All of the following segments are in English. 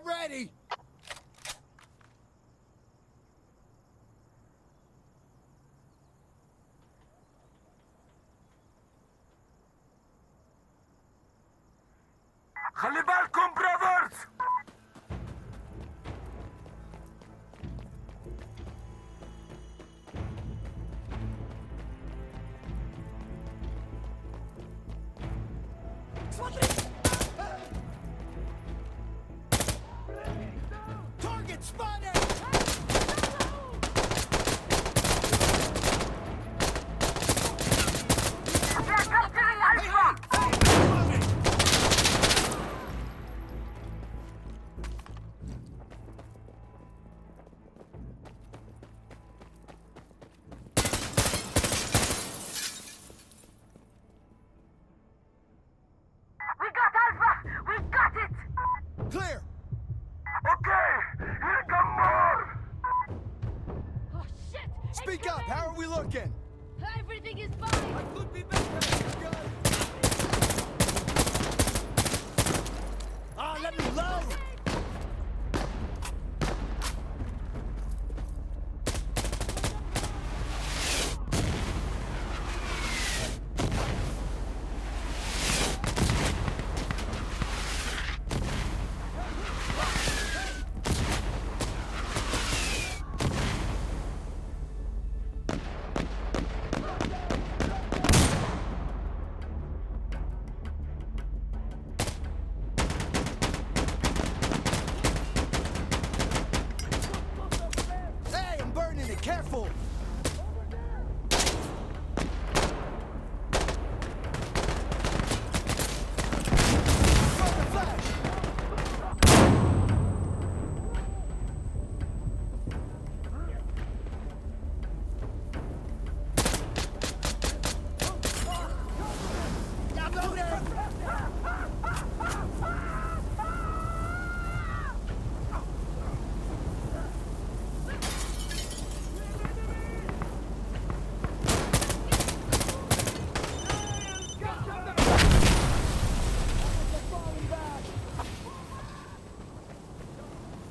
Get ready! خلي بالكم براذرز. Target spotted! We got Alpha! We got it! Clear! Okay, here come more. Oh shit! Speak up! How are we looking? Everything is fine! Could be better. Ah, let me load! Hey, I'm burning it! Careful! Throw the flash! I'm loaded!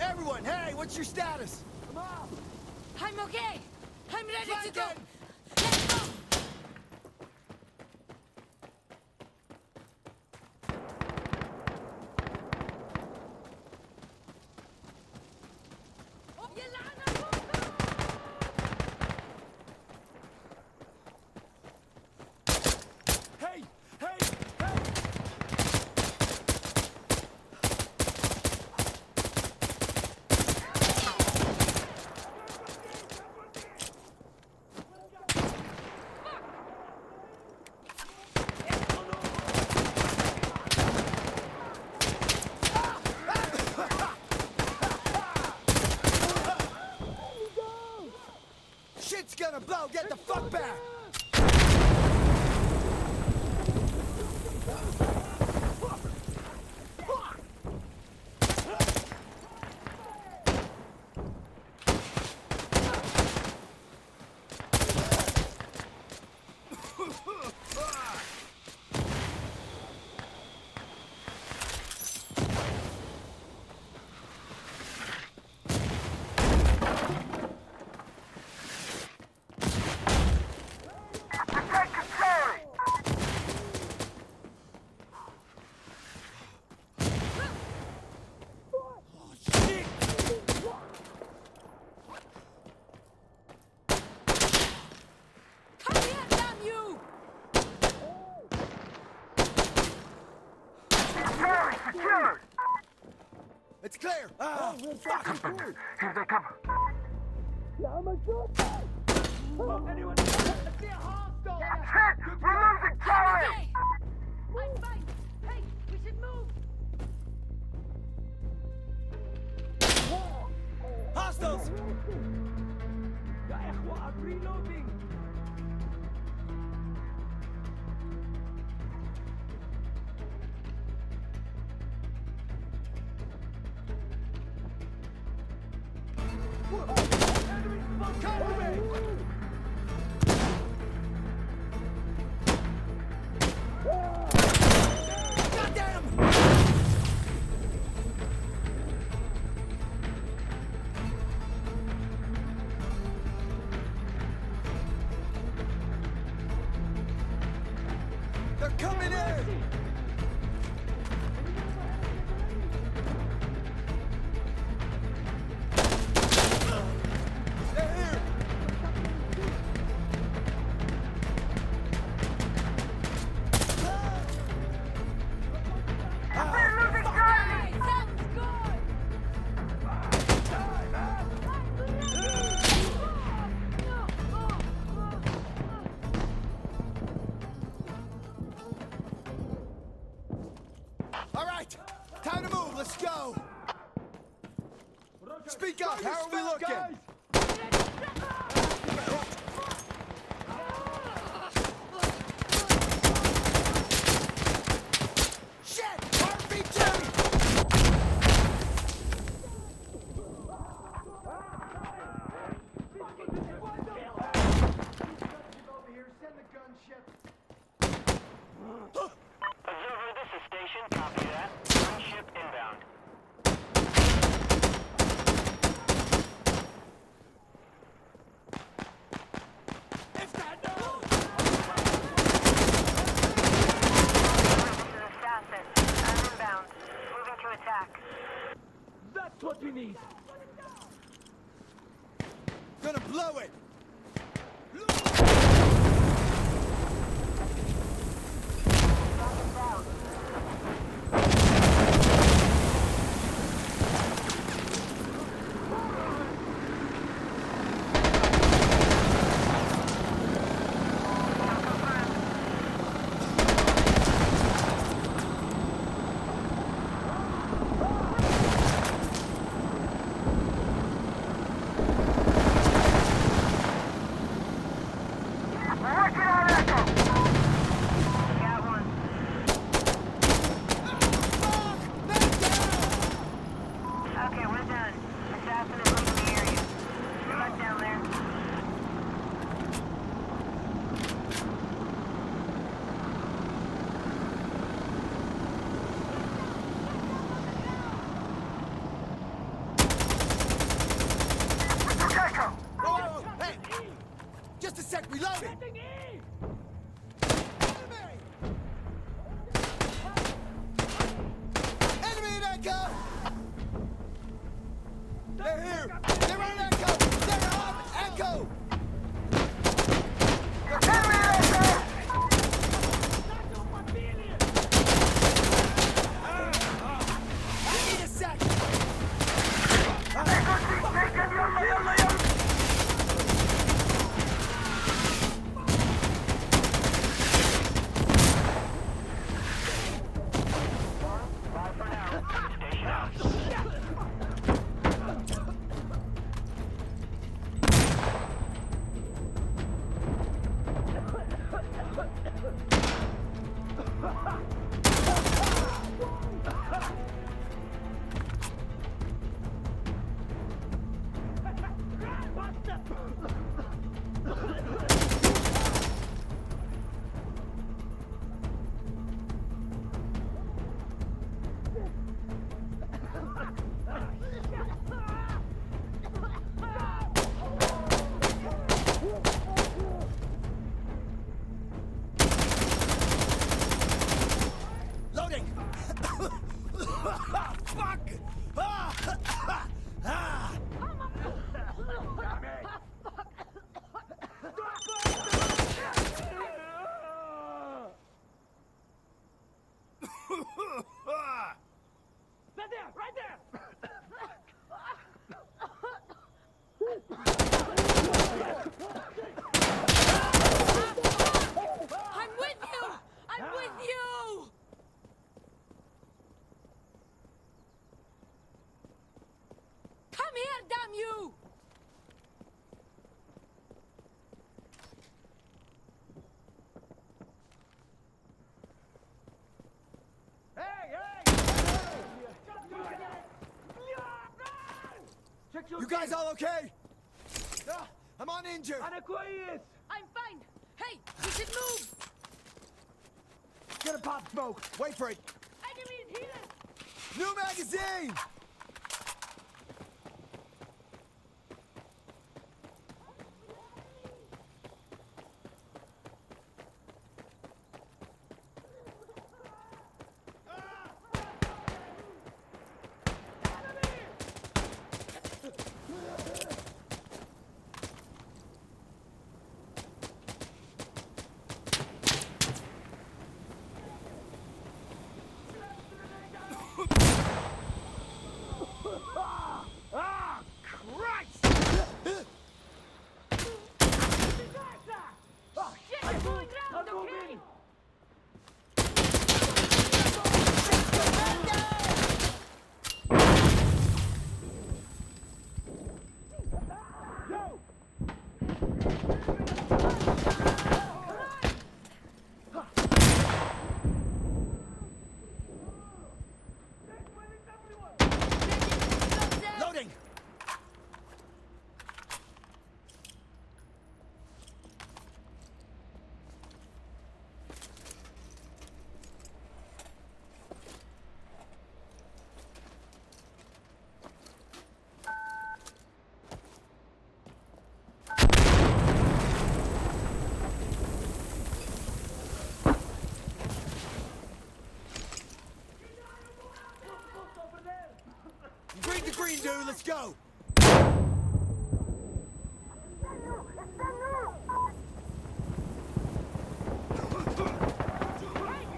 Everyone, hey, what's your status? I'm okay! I'm ready to go! Flanking! Let's go! يلا أنا Hey! Hey! Hey! Shit's gonna blow! Get the fuck back! Take control. Oh, shit! Come here, damn you! Secure, secure. It's clear! Ah, fuck! Here they come. Shit, we're losing time. Okay! I'm fine! Hey, we should move! Hostiles! Cover me! Goddamn! coming in! They're here! We're losing Charlie! Hey, sounds good! All right, time to move. Let's go. Speak up. How are we looking? Shit! RPG! Observer, this is station. Copy that. Gunship inbound. Assassin. I'm inbound. Moving to attack. That's what we need. Gonna blow it. Working on Echo! Got one. Okay, we're done. Assassin is leaving the area. Good luck down there. Echo! Whoa, hey! Just a sec, reloading! Enemy in Echo! They're here! They're on Echo! They're on Echo! Enemy Echo! I need a sec! Echo team taken your lead! Bye for now. Station out. Loading! Fuck! Right there, right there. I'm with you! I'm with you! Come here, damn you! You guys all okay? I'm uninjured. Ana كويس. I'm fine! Hey, we should move! Gonna pop smoke. Wait for it. Enemies here! New magazine! green, dude. Let's go.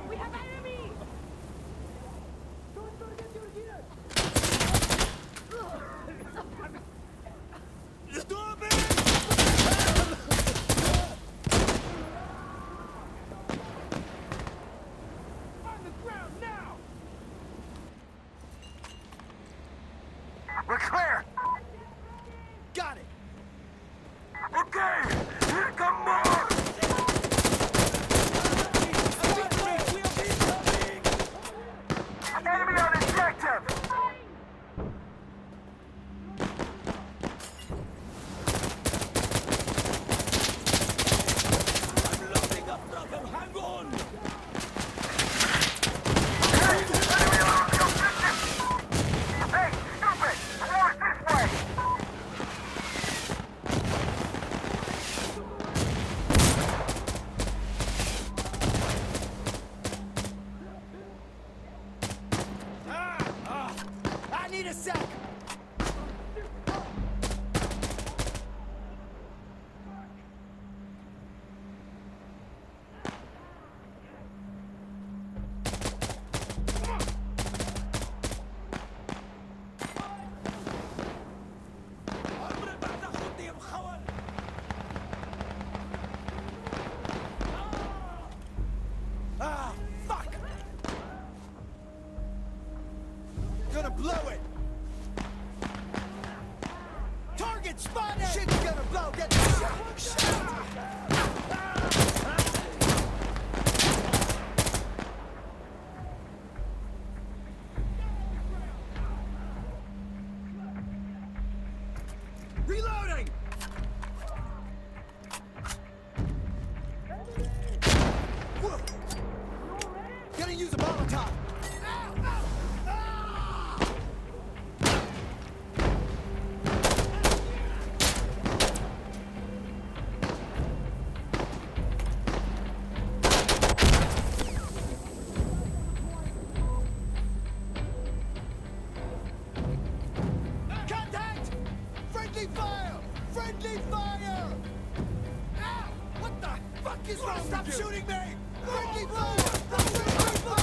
We have enemy! Stop it! On the ground now! We're clear! Got it. Okay! Here come more! Enemy on objective! Hang on. Enemy on the objective! Hey, stupid! War's this way! I need a sec. Ah, fuck! Gonna blow it! Target spotted! Shit's gonna blow! Get the shot! Reloading! Whoa! Gonna use a Molotov! Ow, ow, ah! Contact! Friendly fire! Friendly fire! Ow! What the fuck is wrong with you? Stop shooting me! Friendly fire! Friendly fire!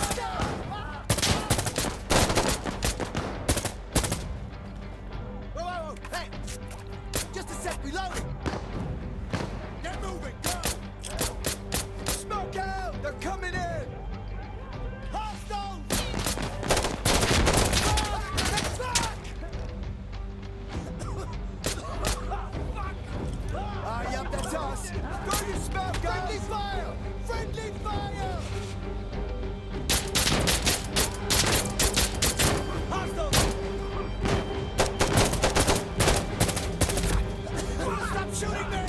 Whoa, whoa, whoa! Hey! Just a sec, reloading! Get moving, go! Smoke out! They're coming in! Hostiles! Yep, that's us. Go your smoke, guys. Friendly fire! Friendly fire! Hostile! Stop shooting me!